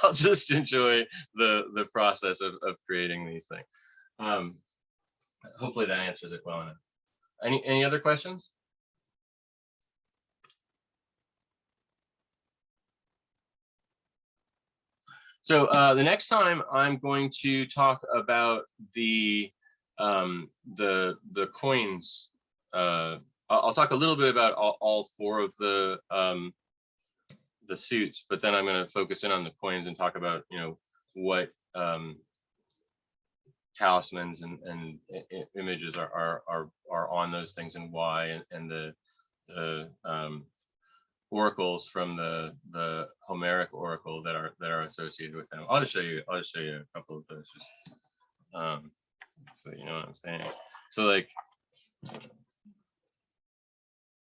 [SPEAKER 1] I'll just enjoy the process of creating these things. Hopefully that answers it well enough. Any other questions? So the next time I'm going to talk about the coins. I'll talk a little bit about all four of the suits, but then I'm going to focus in on the coins and talk about, you know, what talismans and images are on those things and why, and the oracles from the Homeric oracle that are associated with them. I'll just show you a couple of those, just so you know what I'm saying. So like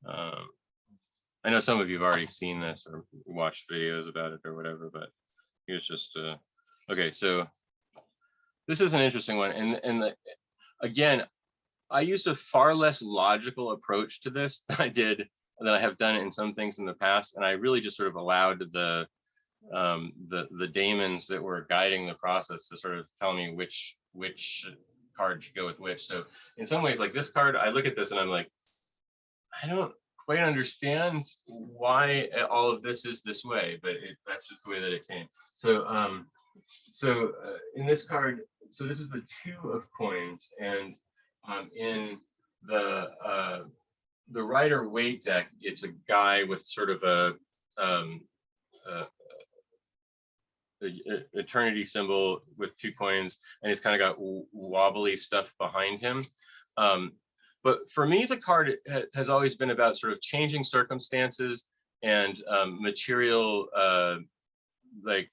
[SPEAKER 1] I know some of you have already seen this or watched videos about it or whatever, but here's just okay. So this is an interesting one, and again, I used a far less logical approach to this than I have done in some things in the past, and I really just sort of allowed the daemons that were guiding the process to sort of tell me which card should go with which. So in some ways, like this card, I look at this and I'm like, I don't quite understand why all of this is this way, but that's just the way that it came. So in this card, so this is the 2 of coins, and in the Rider-Waite deck, it's a guy with sort of a eternity symbol with 2 coins, and he's kind of got wobbly stuff behind him. But for me, the card has always been about sort of changing circumstances and material, like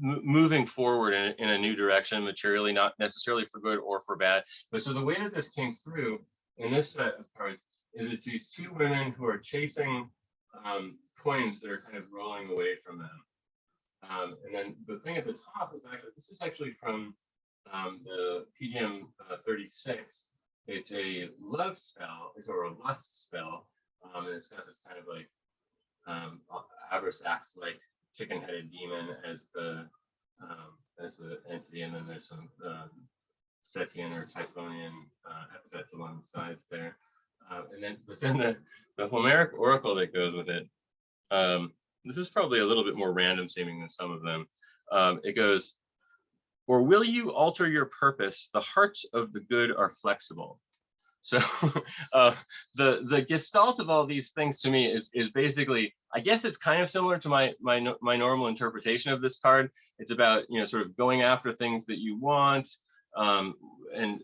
[SPEAKER 1] moving forward in a new direction materially, not necessarily for good or for bad. But so the way that this came through in this set of cards is it's these 2 women who are chasing coins that are kind of rolling away from them. And then the thing at the top is this is actually from the PGM 36. It's a love spell, or a lust spell, and it's got this kind of like Abrasax-like chicken-headed demon as the entity, and then there's some Setian or Typhonian epithets along the sides there, and then within the Homeric oracle that goes with it. This is probably a little bit more random seeming than some of them. It goes, or will you alter your purpose? The hearts of the good are flexible. So the gestalt of all these things to me is basically, I guess it's kind of similar to my normal interpretation of this card. It's about, you know, sort of going after things that you want, and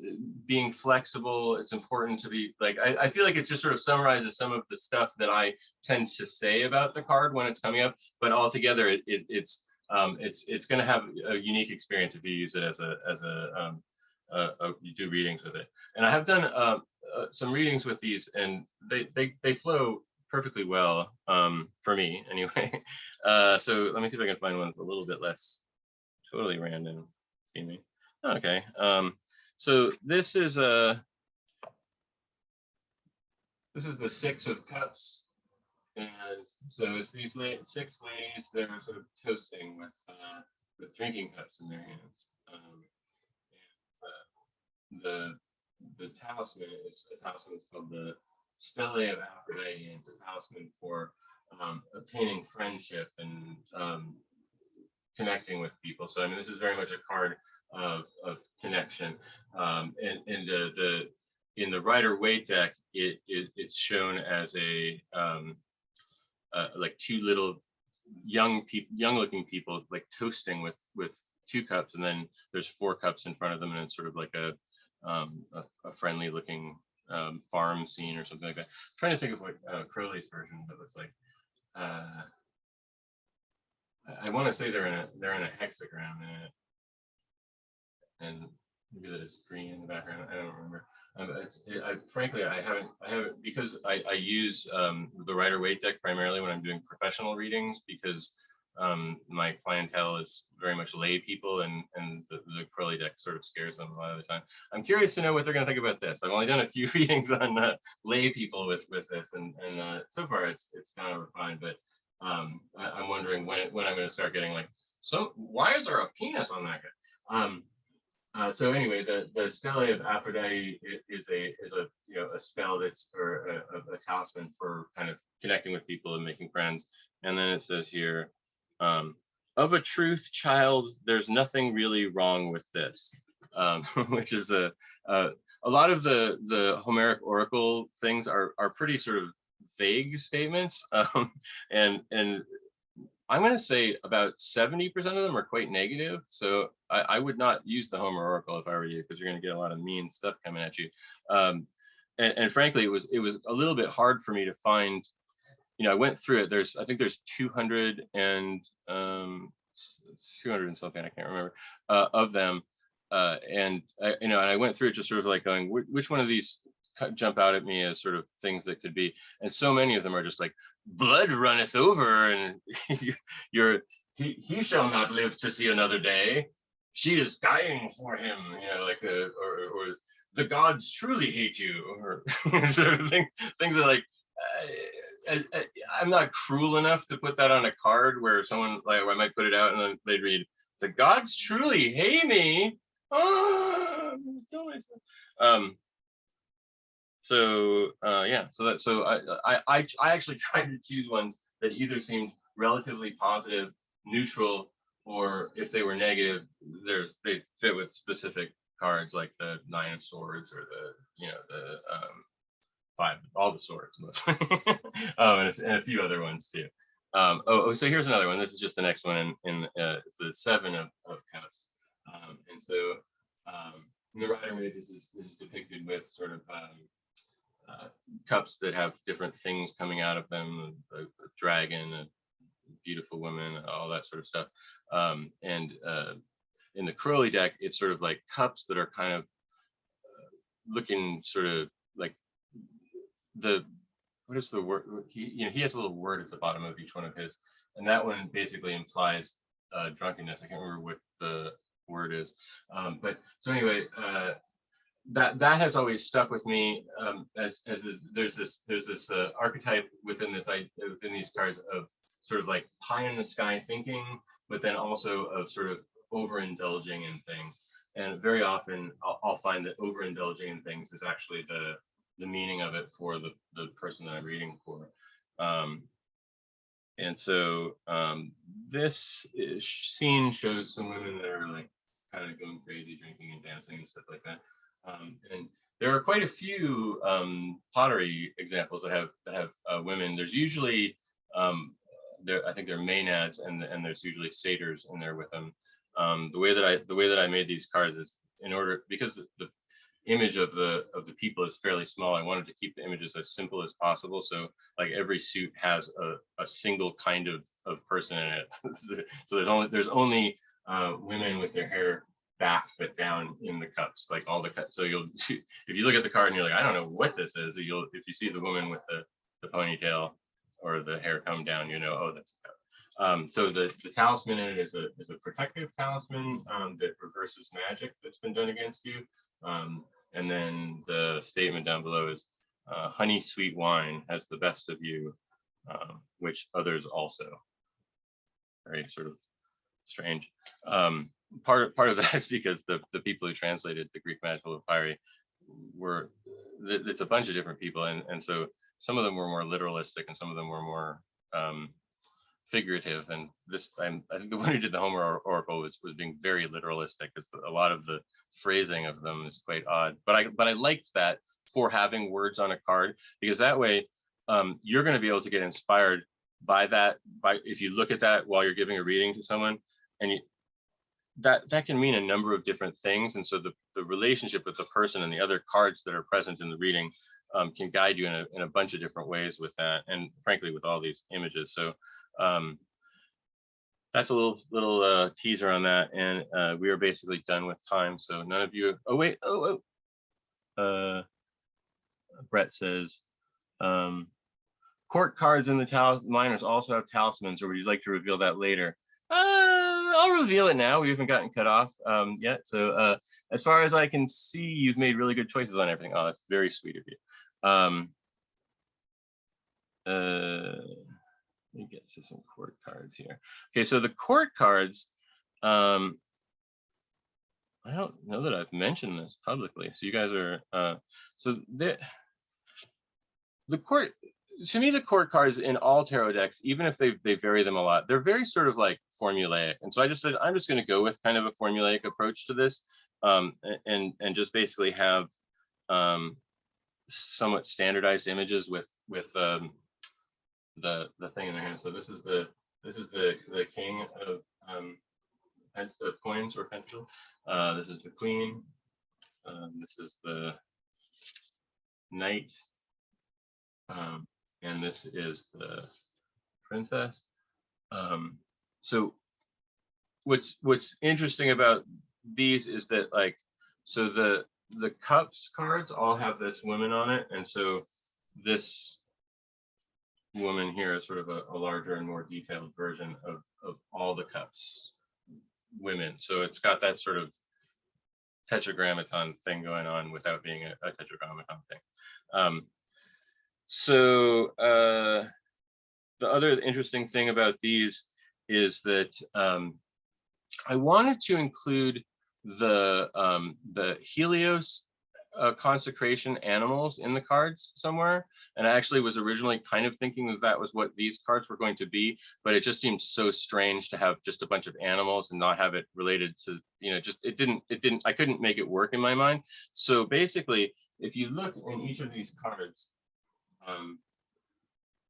[SPEAKER 1] being flexible. It's important to be like, I feel like it just sort of summarizes some of the stuff that I tend to say about the card when it's coming up, but altogether it's going to have a unique experience if you use it as you do readings with it. And I have done some readings with these, and they flow perfectly well, for me anyway. So let me see if I can find one that's a little bit less totally random seeming. Okay, so this is the 6 of Cups, and so it's these 6 ladies that are sort of toasting with drinking cups in their hands. And the talisman is a talisman that's called the Stele of Aphrodite, and it's a talisman for obtaining friendship and connecting with people. So I mean, this is very much a card of connection. And in the Rider-Waite deck, it's shown as a like 2 little young looking people like toasting with 2 cups, and then there's 4 cups in front of them, and it's sort of like a friendly looking farm scene or something like that. I'm trying to think of what Crowley's version of it looks like. I want to say they're in a hexagram in it. and maybe that it's green in the background. I don't remember. Frankly, I haven't because I use the Rider-Waite deck primarily when I'm doing professional readings, because my clientele is very much lay people, and the Crowley deck sort of scares them a lot of the time. I'm curious to know what they're going to think about this. I've only done a few readings on lay people with this, and so far it's kind of refined, but I'm wondering when I'm going to start getting like, why is there a penis on that guy? So anyway, the Stele of Aphrodite is a a spell that's, or a talisman for kind of connecting with people and making friends. And then it says here, of a truth, child, there's nothing really wrong with this, which is a lot of the Homeric oracle things are pretty sort of vague statements, and I'm going to say about 70% of them are quite negative. So I would not use the Homer Oracle if I were you, because you're going to get a lot of mean stuff coming at you. And frankly, it was a little bit hard for me to find. I went through it. I think there's 200 and 200 and something, I can't remember, of them. And I went through it just sort of like going, which one of these jump out at me as sort of things that could be, and so many of them are just like, blood runneth over, and he shall not live to see another day, she is dying for him, like or the gods truly hate you, or sort of things that like, I'm not cruel enough to put that on a card where someone, like, where I might put it out and then they'd read, the gods truly hate me, oh, I'm gonna kill myself. So I actually tried to choose ones that either seemed relatively positive, neutral, or if they were negative, they fit with specific cards, like the Nine of Swords, or the five, all the swords mostly, and a few other ones too. So here's another one. This is just the next one in it's the Seven of Cups, and so in the Rider-Waite, this is depicted with sort of cups that have different things coming out of them, a dragon, a beautiful woman, all that sort of stuff. And in the Crowley deck, it's sort of like cups that are kind of looking sort of like what is the word? He has a little word at the bottom of each one of his, and that one basically implies drunkenness. I can't remember what the word is, but so anyway, that has always stuck with me, as there's this archetype within these cards of sort of like pie in the sky thinking, but then also of sort of overindulging in things. And very often I'll find that overindulging in things is actually the meaning of it for the person that I'm reading for. And so this scene shows some women that are like kind of going crazy, drinking and dancing and stuff like that. And there are quite a few pottery examples that have women. There's usually I think they're maenads, and there's usually satyrs in there with them. The way that I made these cards is, because the image of the people is fairly small, I wanted to keep the images as simple as possible. So like every suit has a single kind of person in it. So there's only women with their hair back but down in the cups, like all the cups. So if you look at the card and you're like, I don't know what this is, if you see the woman with the ponytail or the hair come down, oh, that's a cup. So the talisman in it is a protective talisman that reverses magic that's been done against you. And then the statement down below is, honey sweet wine has the best of you, which others also. Very sort of strange. Part of that is because the people who translated the Greek magical papyri it's a bunch of different people, and so some of them were more literalistic and some of them were more figurative, and I think the one who did the Homer Oracle was being very literalistic, because a lot of the phrasing of them is quite odd. But I liked that for having words on a card, because that way you're going to be able to get inspired by that, if you look at that while you're giving a reading to someone, and that can mean a number of different things. And so the relationship with the person and the other cards that are present in the reading can guide you in a bunch of different ways with that, and frankly with all these images. So that's a little teaser on that, and we are basically done with time. So none of you. Oh wait. Brett says, court cards in the minors also have talismans, or would you like to reveal that later? I'll reveal it now. We haven't gotten cut off yet. So as far as I can see, you've made really good choices on everything. Oh, that's very sweet of you. Let me get to some court cards here. Okay, so the court cards, I don't know that I've mentioned this publicly. So you guys are, so the court, to me, the court cards in all tarot decks, even if they vary them a lot, they're very sort of like formulaic. And so I just said, I'm just going to go with kind of a formulaic approach to this, and just basically have somewhat standardized images with the thing in their hand. So this is the king of coins or pentacle. This is the queen. This is the knight. And this is the princess. So what's interesting about these is that, like, so the cups cards all have this woman on it, and so this woman here is sort of a larger and more detailed version of all the cups women. So it's got that sort of tetragrammaton thing going on without being a tetragrammaton thing. So the other interesting thing about these is that I wanted to include the Helios consecration animals in the cards somewhere, and I actually was originally kind of thinking that that was what these cards were going to be, but it just seemed so strange to have just a bunch of animals and not have it related to, you know, just it didn't I couldn't make it work in my mind. So basically, if you look in each of these cards,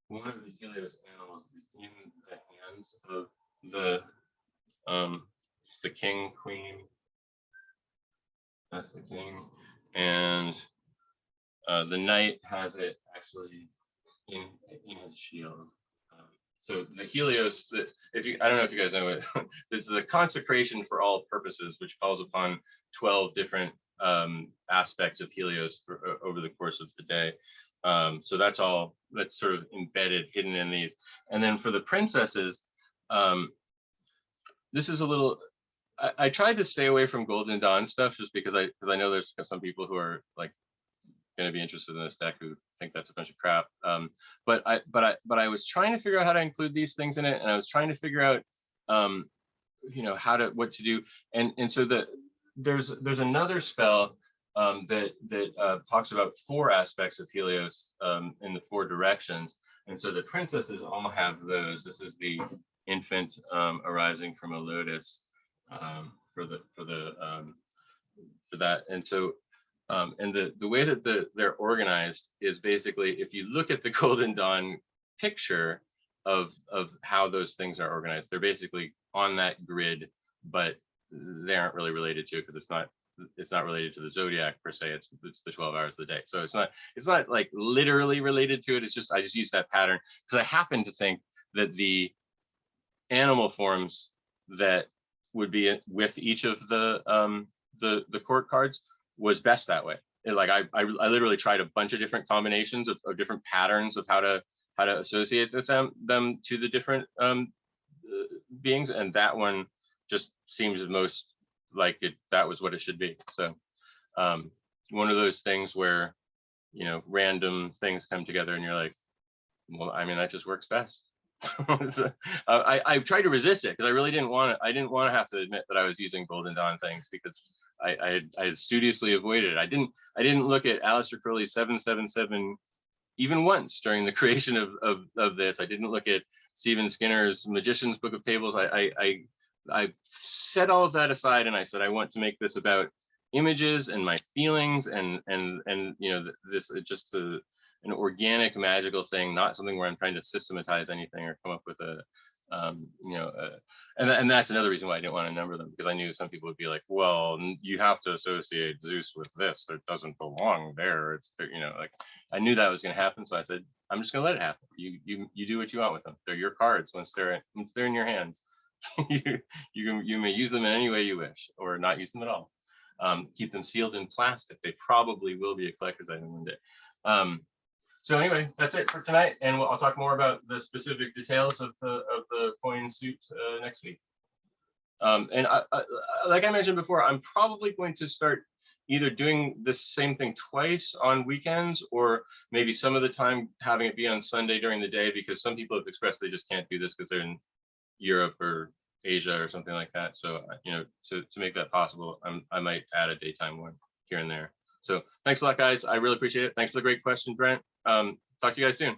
[SPEAKER 1] one of the Helios animals is in the hands of the king, queen. That's the king, and the knight has it actually in his shield. So the Helios, I don't know if you guys know it, this is a consecration for all purposes, which calls upon 12 different aspects of Helios over the course of the day. So that's sort of embedded, hidden in these. And then for the princesses, this is a little, I tried to stay away from Golden Dawn stuff just because I know there's some people who are like going to be interested in this deck who think that's a bunch of crap. But I was trying to figure out how to include these things in it, and I was trying to figure out, you know, what to do. And so there's another spell that talks about 4 aspects of Helios in the 4 directions, and so the princesses all have those. This is the infant arising from a lotus for that, and so and the way that they're organized is basically, if you look at the Golden Dawn picture of how those things are organized, they're basically on that grid, but they aren't really related to it because it's not related to the zodiac per se. It's the 12 hours of the day. So it's not like literally related to it. It's just I just use that pattern because I happen to think that the animal forms that would be with each of the court cards was best that way. Like I literally tried a bunch of different combinations of different patterns of how to associate with them to the different beings, and that one just seems most like it. That was what it should be. So one of those things where, you know, random things come together and you're like, well, I mean, that just works best. So, I've tried to resist it because I really didn't want to have to admit that I was using Golden Dawn things, because I studiously avoided it. I didn't look at Aleister Crowley's 777 even once during the creation of this. I didn't look at Stephen Skinner's Magician's Book of Tables. I set all of that aside, and I said I want to make this about images and my feelings, and you know, this just an organic magical thing, not something where I'm trying to systematize anything or come up with a you know, and that's another reason why I didn't want to number them, because I knew some people would be like, well, you have to associate Zeus with this, that doesn't belong there. It's, you know, like I knew that was going to happen, so I said I'm just going to let it happen. You do what you want with them. They're your cards once they're in your hands. you may use them in any way you wish, or not use them at all. Keep them sealed in plastic. They probably will be a collector's item one day. So anyway, that's it for tonight, and I'll talk more about the specific details of the coin suit next week. And like I mentioned before, I'm probably going to start either doing this same thing twice on weekends, or maybe some of the time having it be on Sunday during the day, because some people have expressed they just can't do this because they're in Europe or Asia or something like that. So, you know, to make that possible, I might add a daytime one here and there. So thanks a lot, guys. I really appreciate it. Thanks for the great question, Brent. Talk to you guys soon.